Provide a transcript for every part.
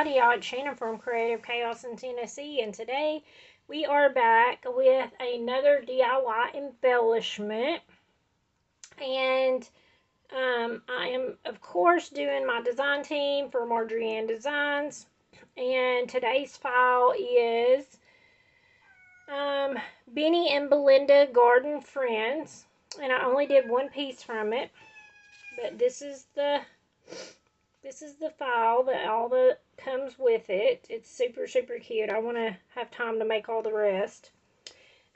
everybody, it's Shannon from Creative Chaos in Tennessee, and today we are back with another DIY embellishment. And I am, of course, doing my design team for Marjorie Ann Designs, and today's file is Benny and Belinda Garden Friends, and I only did one piece from it, but this is the file that all that comes with it. It's super, super cute. I want to have time to make all the rest.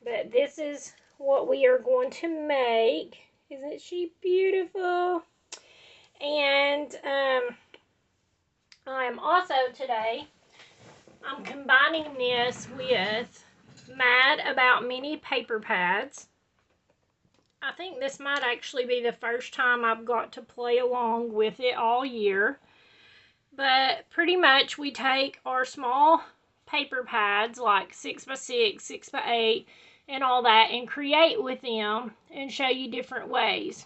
But this is what we are going to make. Isn't she beautiful? And I am also today, I'm combining this with Mad About Mini paper pads. I think this might actually be the first time I've got to play along with it all year. But pretty much we take our small paper pads like 6x6, 6x8 and all that and create with them and show you different ways.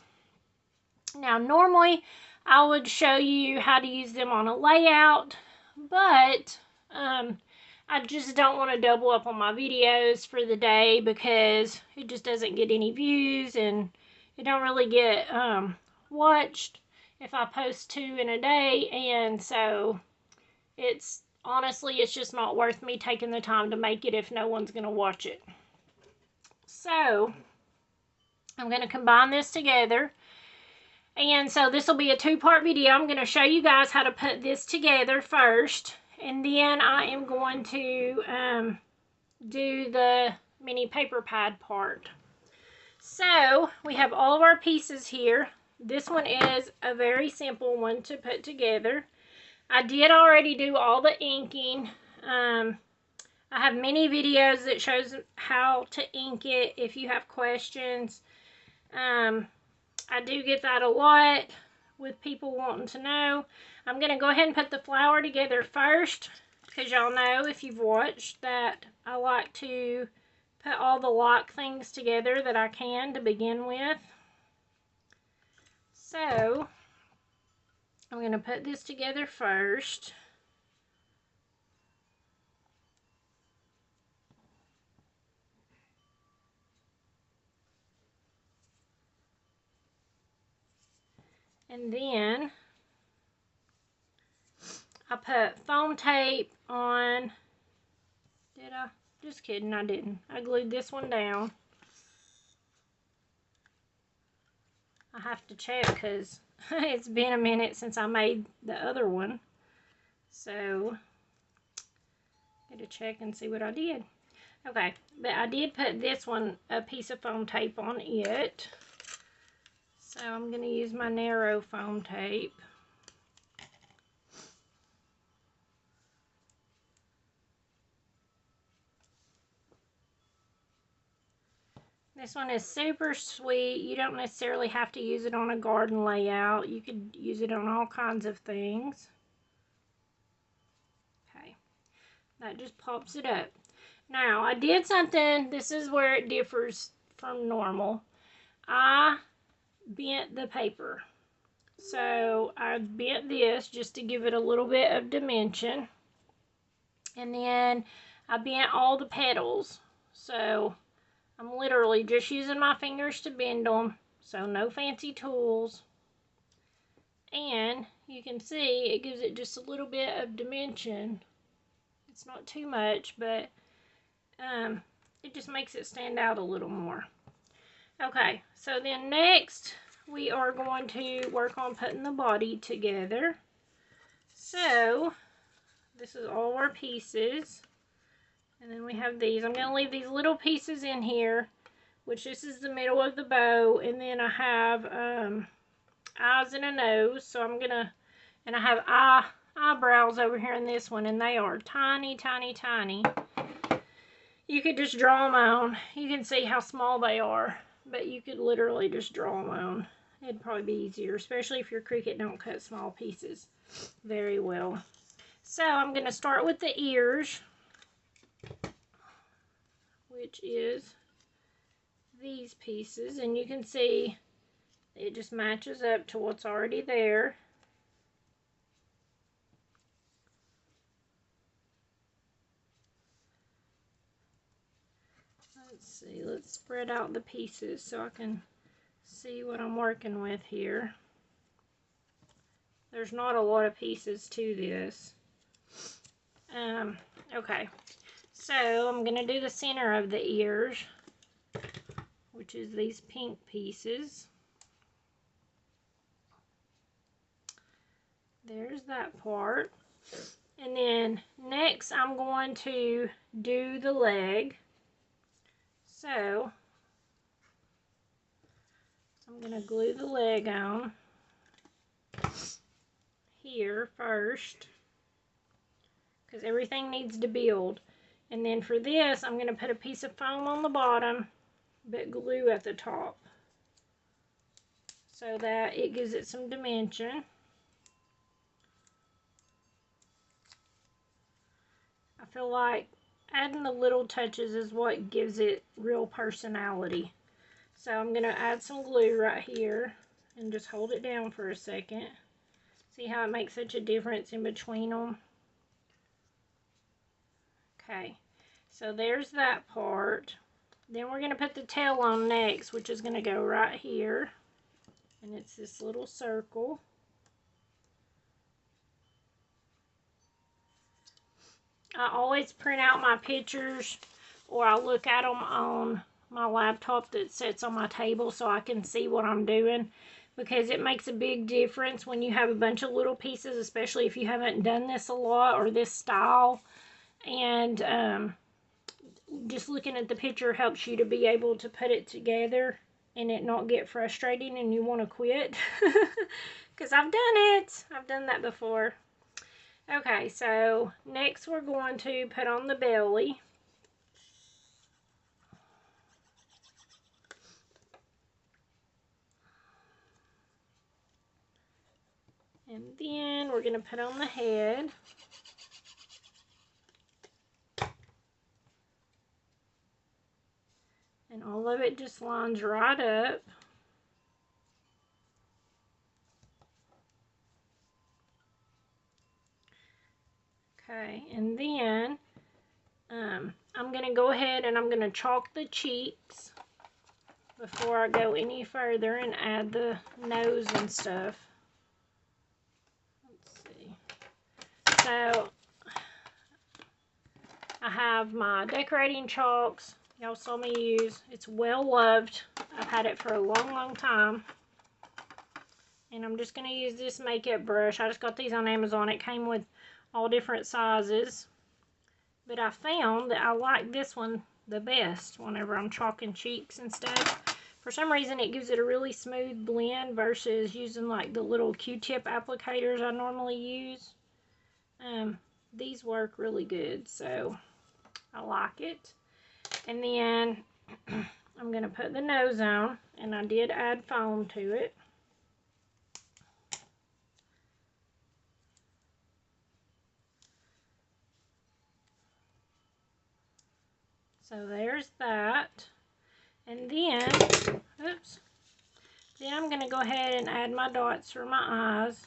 Now normally I would show you how to use them on a layout, but I just don't want to double up on my videos for the day because it just doesn't get any views and it don't really get watched if I post 2 in a day, and so it's honestly just not worth me taking the time to make it if no one's going to watch it. So I'm going to combine this together, and so this will be a 2-part video. I'm going to show you guys how to put this together first, and then I am going to do the mini paper pad part. So we have all of our pieces here. This one is a very simple one to put together. I did already do all the inking. I have many videos that shows how to ink it if you have questions. I do get that a lot with people wanting to know. I'm going to go ahead and put the flower together first, because y'all know if you've watched that I like to put all the lock things together that I can to begin with. So I'm going to put this together first. And then I put foam tape on. Did I? Just kidding, I didn't. I glued this one down. I have to check because it's been a minute since I made the other one. So, gotta check and see what I did. Okay, but I did put this one, a piece of foam tape on it. So I'm gonna use my narrow foam tape. This one is super sweet. You don't necessarily have to use it on a garden layout. You could use it on all kinds of things. Okay, that just pops it up. Now, I did something, this is where it differs from normal. I bent the paper. So, I bent this just to give it a little bit of dimension. And then, I bent all the petals. So, I'm literally just using my fingers to bend them, so no fancy tools. And you can see it gives it just a little bit of dimension. It's not too much, but it just makes it stand out a little more. Okay, so then next we are going to work on putting the body together. So this is all our pieces. And then we have these. I'm going to leave these little pieces in here, which this is the middle of the bow. And then I have eyes and a nose. So I'm going to, and I have eyebrows over here in this one. And they are tiny, tiny, tiny. You could just draw them on. You can see how small they are. But you could literally just draw them on. It'd probably be easier, especially if your Cricut don't cut small pieces very well. So I'm going to start with the ears, which is these pieces, and you can see it just matches up to what's already there. Let's see, let's spread out the pieces so I can see what I'm working with here. There's not a lot of pieces to this. Okay, so I'm going to do the center of the ears, which is these pink pieces. There's that part. And then next I'm going to do the leg. So I'm going to glue the leg on here first, because everything needs to build. And then for this, I'm going to put a piece of foam on the bottom, but glue at the top, so that it gives it some dimension. I feel like adding the little touches is what gives it real personality. So I'm going to add some glue right here and just hold it down for a second. See how it makes such a difference in between them? Okay, so there's that part. Then we're going to put the tail on next, which is going to go right here. And it's this little circle. I always print out my pictures, or I look at them on my laptop that sits on my table so I can see what I'm doing, because it makes a big difference when you have a bunch of little pieces, especially if you haven't done this a lot or this style. And just looking at the picture helps you to be able to put it together and it not get frustrating and you want to quit. Because I've done it. I've done that before. Okay, so next we're going to put on the belly. And then we're going to put on the head. And all of it just lines right up. Okay, and then I'm going to go ahead and I'm going to chalk the cheeks before I go any further and add the nose and stuff. Let's see. So I have my decorating chalks. Y'all saw me use. It's well loved. I've had it for a long time. And I'm just going to use this makeup brush. I just got these on Amazon. It came with all different sizes. But I found that I like this one the best whenever I'm chalking cheeks and stuff. For some reason, it gives it a really smooth blend versus using like the little Q-tip applicators I normally use. These work really good, so I like it. And then I'm going to put the nose on, and I did add foam to it. So there's that. And then, oops, then I'm going to go ahead and add my dots for my eyes.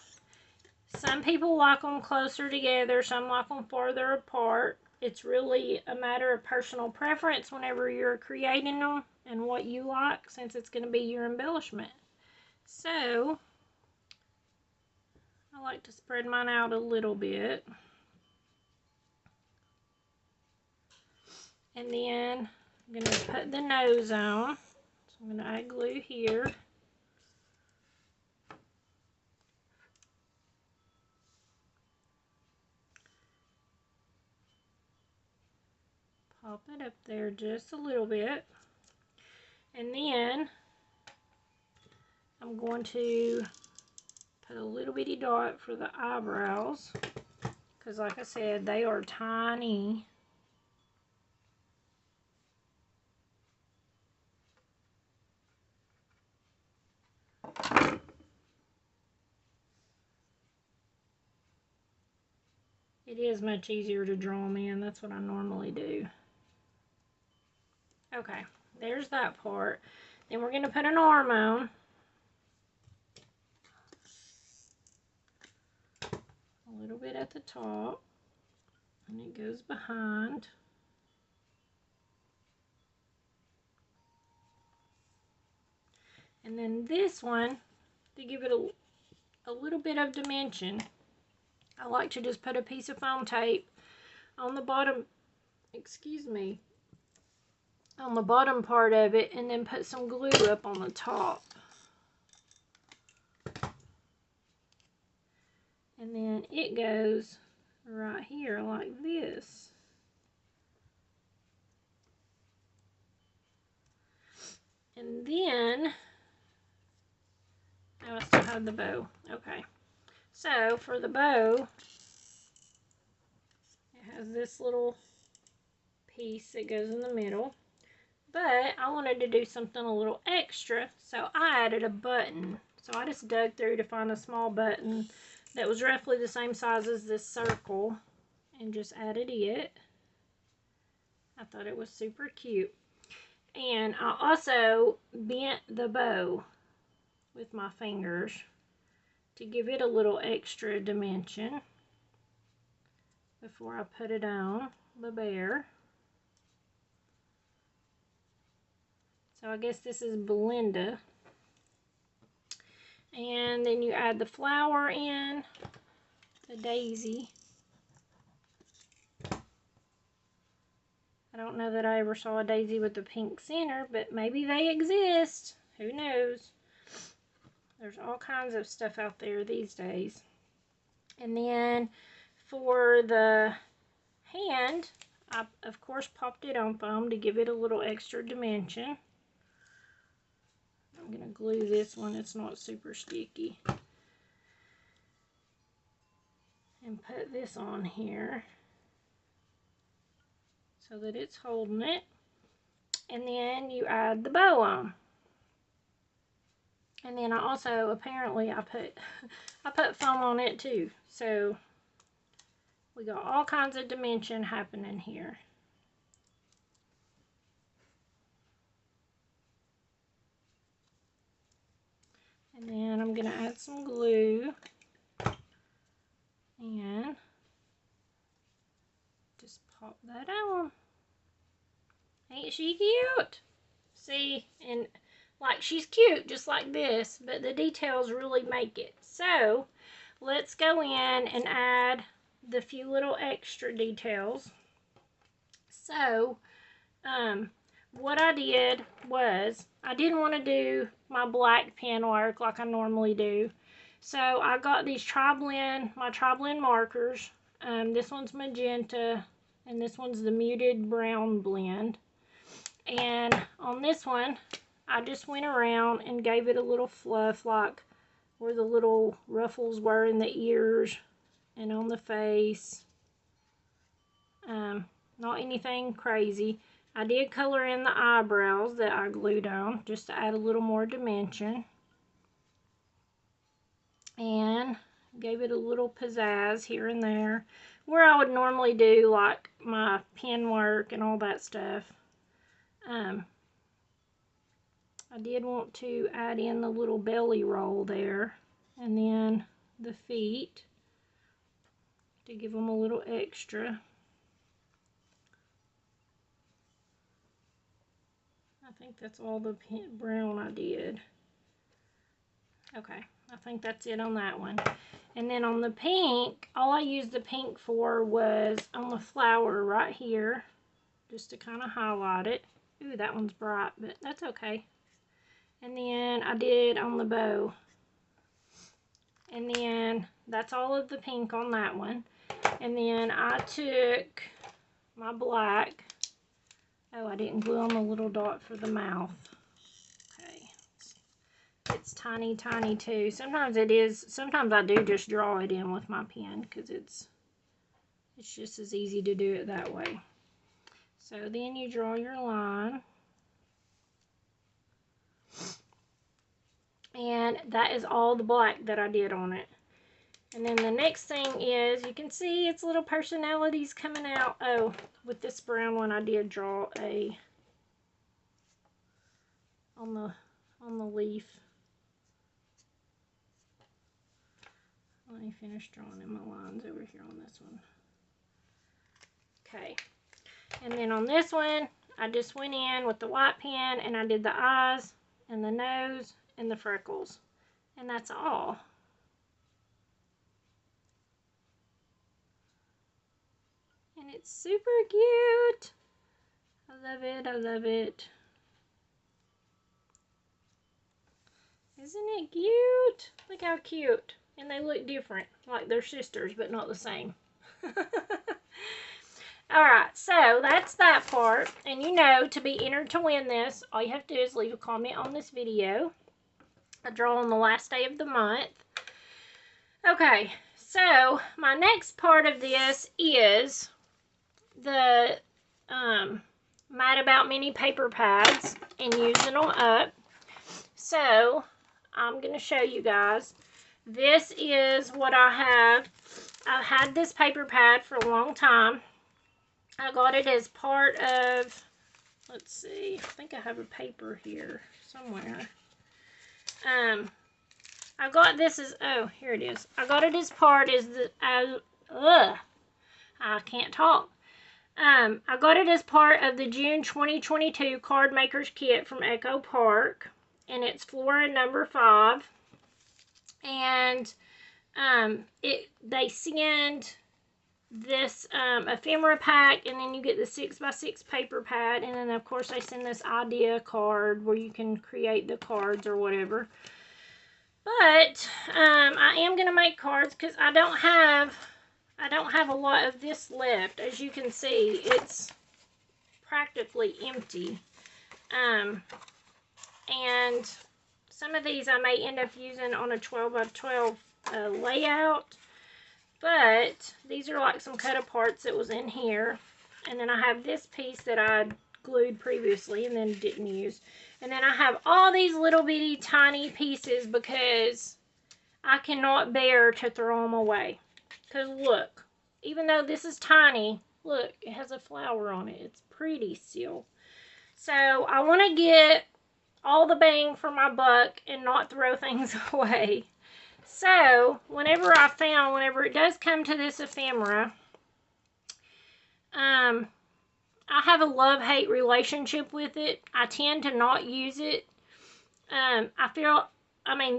Some people like them closer together, some like them farther apart. It's really a matter of personal preference whenever you're creating them and what you like, since it's going to be your embellishment. So, I like to spread mine out a little bit. And then I'm going to put the nose on. So I'm going to add glue here. Pop it up there just a little bit. And then I'm going to put a little bitty dot for the eyebrows, because like I said, they are tiny. It is much easier to draw them in. That's what I normally do. Okay, there's that part. Then we're going to put an arm on. A little bit at the top. And it goes behind. And then this one, to give it a little bit of dimension, I like to just put a piece of foam tape on the bottom, excuse me, on the bottom part of it, and then put some glue up on the top. And then it goes right here like this. And then, oh, I still have the bow. Okay. So for the bow, it has this little piece that goes in the middle. But I wanted to do something a little extra, so I added a button. So I just dug through to find a small button that was roughly the same size as this circle and just added it. I thought it was super cute. And I also bent the bow with my fingers to give it a little extra dimension before I put it on the bear. So I guess this is Belinda. And then you add the flower in, the daisy. I don't know that I ever saw a daisy with a pink center, but maybe they exist. Who knows? There's all kinds of stuff out there these days. And then for the hand, I of course popped it on foam to give it a little extra dimension. I'm going to glue this one, it's not super sticky. And put this on here so that it's holding it. And then you add the bow on. And then I also, apparently I put foam on it too. So we got all kinds of dimension happening here. And then I'm going to add some glue. And just pop that on. Ain't she cute? See, and like she's cute just like this, but the details really make it. So let's go in and add the few little extra details. So what I did was I didn't want to do my black pen work like I normally do. So I got these my tri-blend markers. This one's magenta and this one's the muted brown blend. And on this one, I just went around and gave it a little fluff, like where the little ruffles were in the ears and on the face. Not anything crazy. I did color in the eyebrows that I glued on just to add a little more dimension. And gave it a little pizzazz here and there where I would normally do like my pen work and all that stuff. I did want to add in the little belly roll there and then the feet to give them a little extra. I think that's all the brown I did. Okay, I think that's it on that one. And then on the pink, all I used the pink for was on the flower right here, just to kind of highlight it. Ooh, that one's bright, but that's okay. And then I did on the bow. And then that's all of the pink on that one. And then I took my black. Oh, I didn't glue on the little dot for the mouth. Okay. It's tiny, tiny too. Sometimes it is. Sometimes I do just draw it in with my pen because it's just as easy to do it that way. So then you draw your line. And that is all the black that I did on it. And then the next thing is, you can see its little personalities coming out. Oh, with this brown one I did draw a on the leaf. Let me finish drawing in my lines over here on this one. Okay. And then on this one, I just went in with the white pen and I did the eyes and the nose and the freckles. And that's all. And it's super cute. I love it, I love it. Isn't it cute? Look how cute. And they look different, like they're sisters, but not the same. Alright, so that's that part. And you know, to be entered to win this, all you have to do is leave a comment on this video. I draw on the last day of the month. Okay, so my next part of this is the Mad About mini paper pads and using them up. So I'm going to show you guys. This is what I have. I've had this paper pad for a long time. I got it as part of, let's see, I think I have a paper here somewhere. I got this as, oh, here it is. I got it as part as the, I can't talk. I got it as part of the June 2022 Card Makers Kit from Echo Park. And it's Flora number 5. And they send this ephemera pack, and then you get the 6x6 paper pad, and then of course they send this idea card where you can create the cards or whatever. But I am gonna make cards because I don't have a lot of this left. As you can see, it's practically empty. And some of these I may end up using on a 12x12 layout. But these are like some cut aparts that was in here. And then I have this piece that I glued previously and then didn't use. And then I have all these little bitty tiny pieces because I cannot bear to throw them away. Because look, even though this is tiny, look, it has a flower on it. It's pretty still. So I want to get all the bang for my buck and not throw things away. So whenever it does come to this ephemera, I have a love-hate relationship with it. I tend to not use it.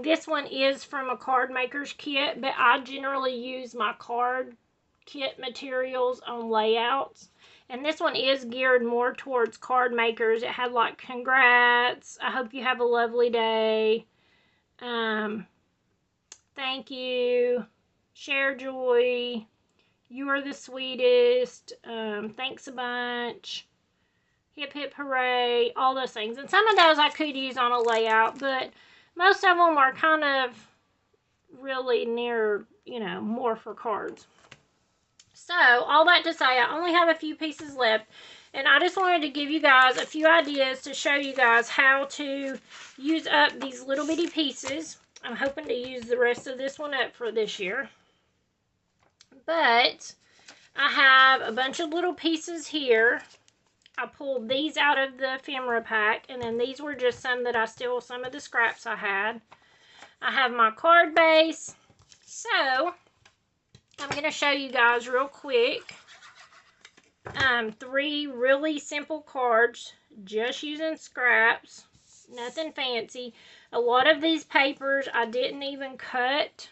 This one is from a card maker's kit, but I generally use my card kit materials on layouts. And this one is geared more towards card makers. It had like, congrats, I hope you have a lovely day, thank you, share joy, you are the sweetest, thanks a bunch, hip hip hooray, all those things. And some of those I could use on a layout, but most of them are kind of really near, more for cards. So, all that to say, I only have a few pieces left, and I just wanted to give you guys a few ideas to show you guys how to use up these little bitty pieces. I'm hoping to use the rest of this one up for this year. But I have a bunch of little pieces here. I pulled these out of the ephemera pack, and then these were just some that some of the scraps I had. I have my card base. So I'm going to show you guys real quick 3 really simple cards, just using scraps, nothing fancy. A lot of these papers I didn't even cut.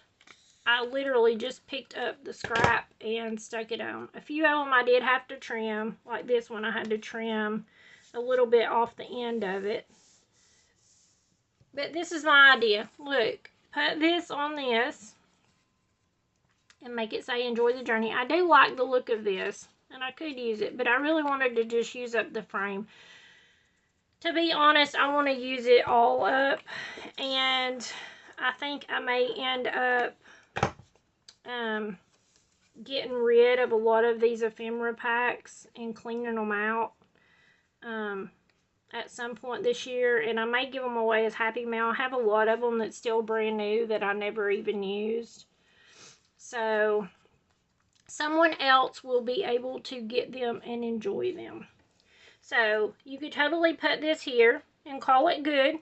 I literally just picked up the scrap and stuck it on. A few of them I did have to trim, like this one I had to trim a little bit off the end of it. But this is my idea. Look, put this on this and make it say enjoy the journey. I do like the look of this, and I could use it, but I really wanted to just use up the frame. To be honest, I want to use it all up, and I think I may end up getting rid of a lot of these ephemera packs and cleaning them out at some point this year, and I may give them away as Happy Mail. I have a lot of them that's still brand new that I never even used. So someone else will be able to get them and enjoy them. So you could totally put this here and call it good.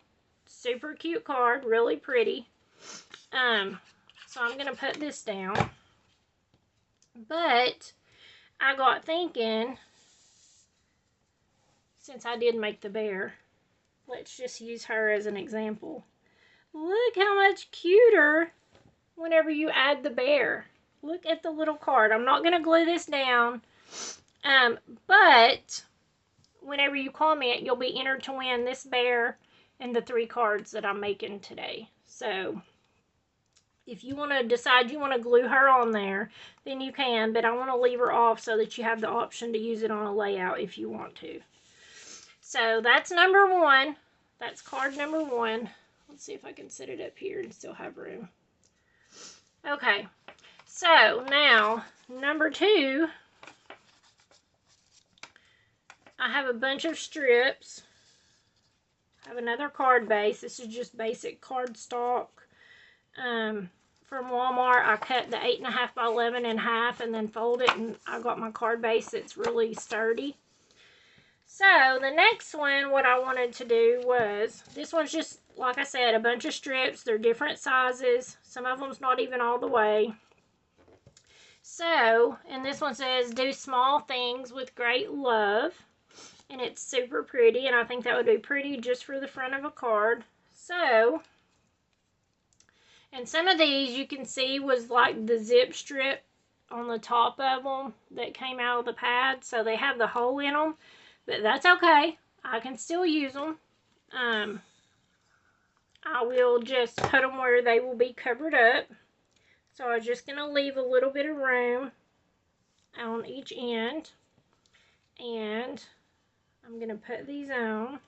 Super cute card, really pretty. So I'm going to put this down. But I got thinking, since I did make the bear, let's just use her as an example. Look how much cuter whenever you add the bear. Look at the little card. I'm not going to glue this down, but whenever you comment, you'll be entered to win this bear and the 3 cards that I'm making today. So if you want to decide you want to glue her on there, then you can, but I want to leave her off so that you have the option to use it on a layout if you want to. So that's number 1. That's card number 1. Let's see if I can set it up here and still have room. Okay, so now number 2, I have a bunch of strips. I have another card base. This is just basic cardstock. From Walmart, I cut the 8.5 by 11 in half and then fold it, and I got my card base that's really sturdy. So the next one, what I wanted to do was, this one's just, like I said, a bunch of strips. They're different sizes. Some of them's not even all the way. So, and this one says, do small things with great love. And it's super pretty, and I think that would be pretty just for the front of a card. So, and some of these you can see was like the zip strip on the top of them that came out of the pad. So they have the hole in them, but that's okay. I can still use them. I will just put them where they will be covered up. So I'm just going to leave a little bit of room on each end. And I'm going to put these on.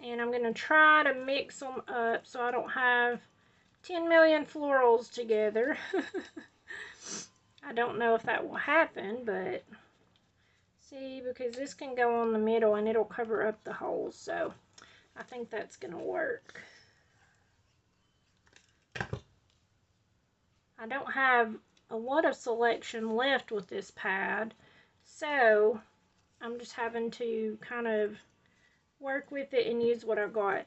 And I'm going to try to mix them up so I don't have 10 million florals together. I don't know if that will happen, but see, because this can go on the middle and it'll cover up the holes. So I think that's going to work. I don't have a lot of selection left with this pad, so I'm just having to kind of work with it and use what I got.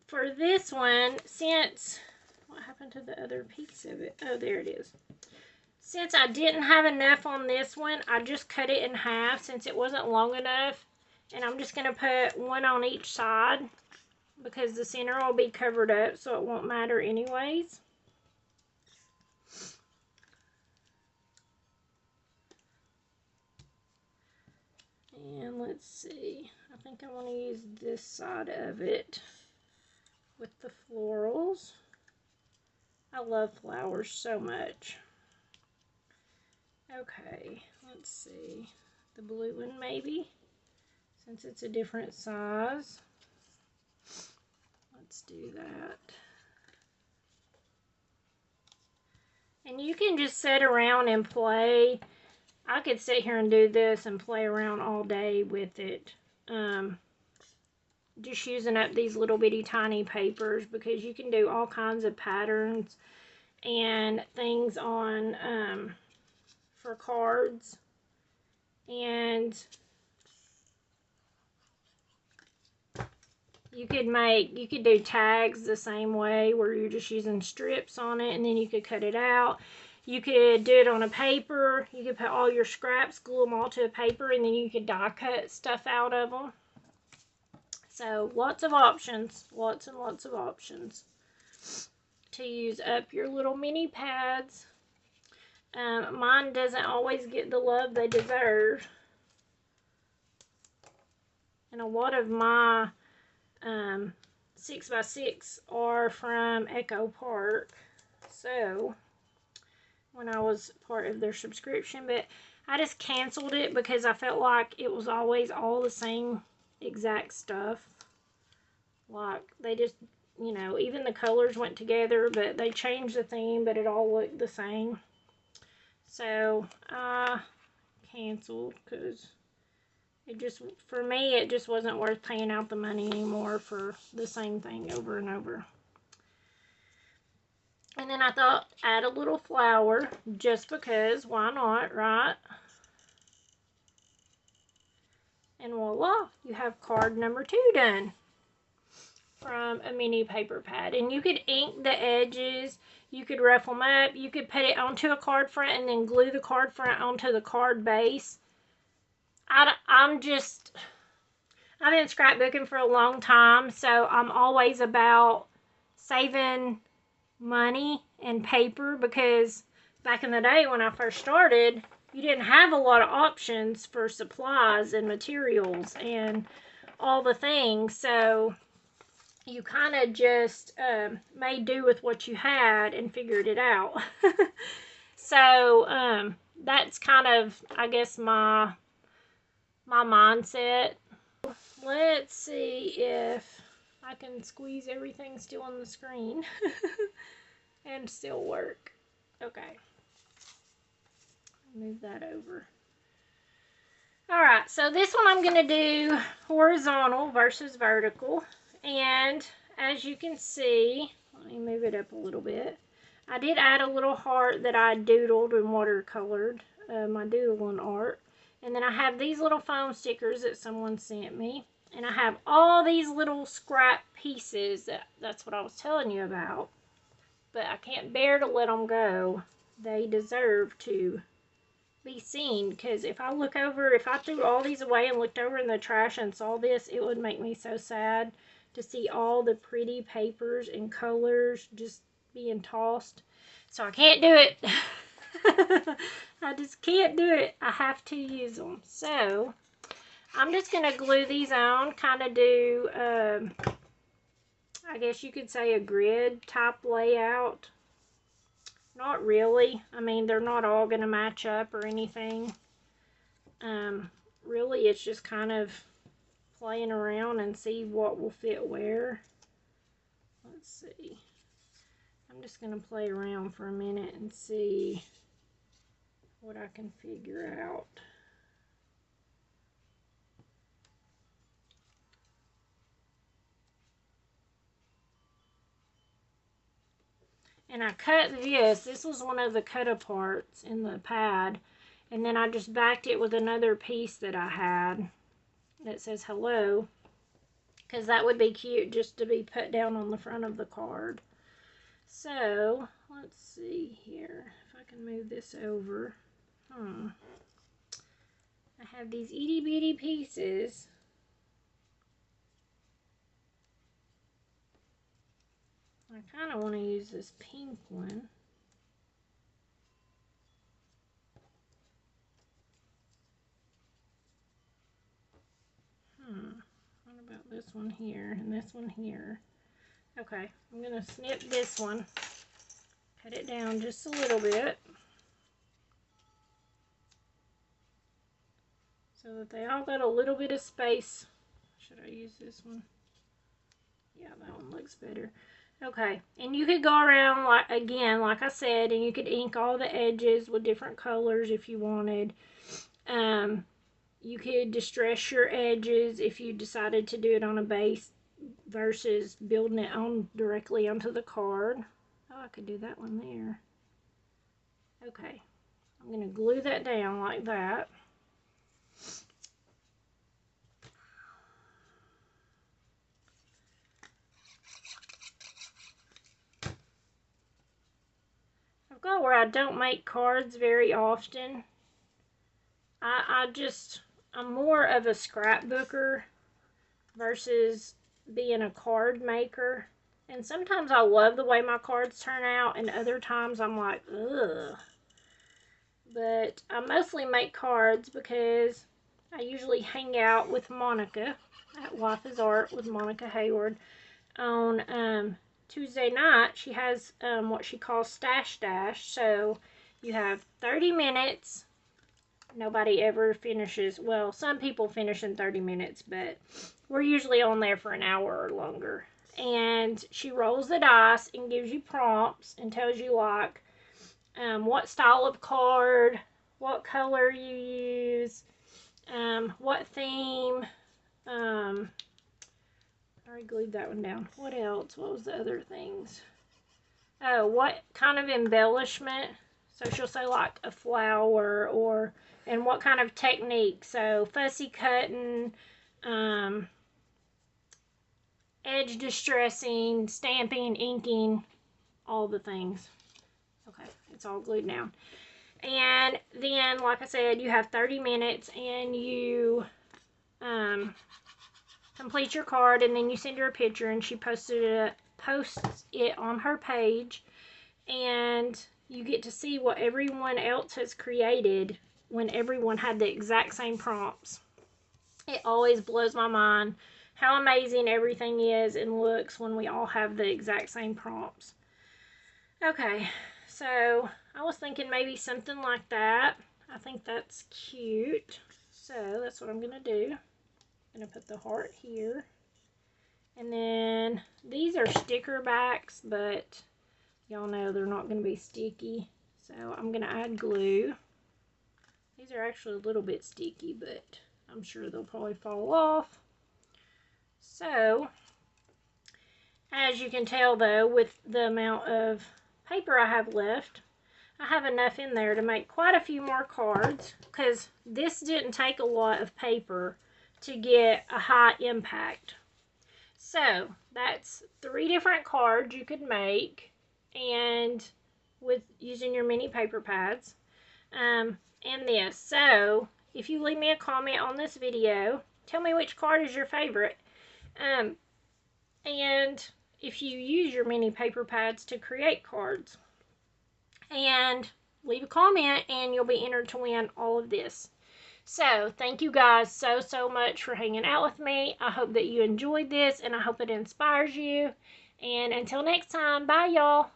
For this one, since, what happened to the other piece of it? Oh, there it is. Since I didn't have enough on this one, I just cut it in half since it wasn't long enough. And I'm just going to put one on each side because the center will be covered up, so it won't matter anyways. And let's see, I think I want to use this side of it with the florals. I love flowers so much. Okay, let's see, the blue one maybe, since it's a different size. Let's do that. And you can just sit around and play. I could sit here and do this and play around all day with it. Just using up these little bitty tiny papers, because you can do all kinds of patterns and things on for cards. And you could do tags the same way, where you're just using strips on it and then you could cut it out. You could do it on a paper. You could put all your scraps, glue them all to a paper, and then you could die cut stuff out of them. So lots of options, lots and lots of options to use up your little mini pads. Mine doesn't always get the love they deserve. And a lot of my 6x6 are from Echo Park. So when I was part of their subscription, but I just canceled it because I felt like it was always all the same exact stuff. Like they just, you know, even the colors went together, but they changed the theme, but it all looked the same. So I canceled because it just, for me, it just wasn't worth paying out the money anymore for the same thing over and over. And then I thought, add a little flower, just because, why not, right? And voila, you have card number 2 done. from a mini paper pad. And you could ink the edges, you could rough them up, you could put it onto a card front and then glue the card front onto the card base. I've been scrapbooking for a long time, so I'm always about saving money and paper, because back in the day when I first started, you didn't have a lot of options for supplies and materials and all the things, so you kind of just made do with what you had and figured it out. So that's kind of, I guess, my mindset. Let's see if I can squeeze everything still on the screen and still work. Okay. Move that over. Alright, so this one I'm going to do horizontal versus vertical. And as you can see, let me move it up a little bit. I did add a little heart that I doodled and watercolored, my doodling art. And then I have these little foam stickers that someone sent me. And I have all these little scrap pieces. That's what I was telling you about. But I can't bear to let them go. They deserve to be seen. Because if I threw all these away and looked over in the trash and saw this, it would make me so sad to see all the pretty papers and colors just being tossed. So I can't do it. I just can't do it. I have to use them. So I'm just going to glue these on, kind of do, I guess you could say a grid type layout. Not really. I mean, they're not all going to match up or anything. Really, it's just kind of playing around and see what will fit where. Let's see. I'm just going to play around for a minute and see what I can figure out. And I cut this. This was one of the cut aparts in the pad. And then I just backed it with another piece that I had that says hello. Because that would be cute just to be put down on the front of the card. So, let's see here. If I can move this over. I have these itty bitty pieces. I kind of want to use this pink one. What about this one here and this one here? Okay, I'm going to snip this one. Cut it down just a little bit. So that they all got a little bit of space. Should I use this one? Yeah, that one looks better. Okay, and you could go around, like I said, and you could ink all the edges with different colors if you wanted. You could distress your edges if you decided to do it on a base versus building it on directly onto the card. Oh, I could do that one there. Okay, I'm going to glue that down like that. I've got where I don't make cards very often. I'm more of a scrapbooker versus being a card maker. And sometimes I love the way my cards turn out, and other times I'm like, ugh. But I mostly make cards because I usually hang out with Monica at Life is Art with Monica Hayward on Tuesday night. She has what she calls Stash Dash. So you have 30 minutes. Nobody ever finishes. Well, some people finish in 30 minutes, but we're usually on there for an hour or longer. And she rolls the dice and gives you prompts and tells you, like, what style of card, what color you use, what theme. I already glued that one down. What else? What was the other things? Oh, what kind of embellishment? So she'll say like a flower, or and what kind of technique. So fussy cutting, edge distressing, stamping, inking, all the things. Okay, it's all glued down. And then, like I said, you have 30 minutes and you complete your card, and then you send her a picture and she posts it on her page, and you get to see what everyone else has created when everyone had the exact same prompts. It always blows my mind how amazing everything is and looks when we all have the exact same prompts. Okay, so I was thinking maybe something like that. I think that's cute. So that's what I'm going to do. I'm going to put the heart here. And then these are sticker backs, but y'all know they're not going to be sticky. So I'm going to add glue. These are actually a little bit sticky, but I'm sure they'll probably fall off. So, as you can tell though, with the amount of paper I have left, I have enough in there to make quite a few more cards, because this didn't take a lot of paper to get a high impact. So, that's 3 different cards you could make, and with using your mini paper pads. And this. So, if you leave me a comment on this video, tell me which card is your favorite. And if you use your mini paper pads to create cards. And leave a comment and you'll be entered to win all of this. So, thank you guys so much for hanging out with me. I hope that you enjoyed this and I hope it inspires you. And until next time, bye y'all.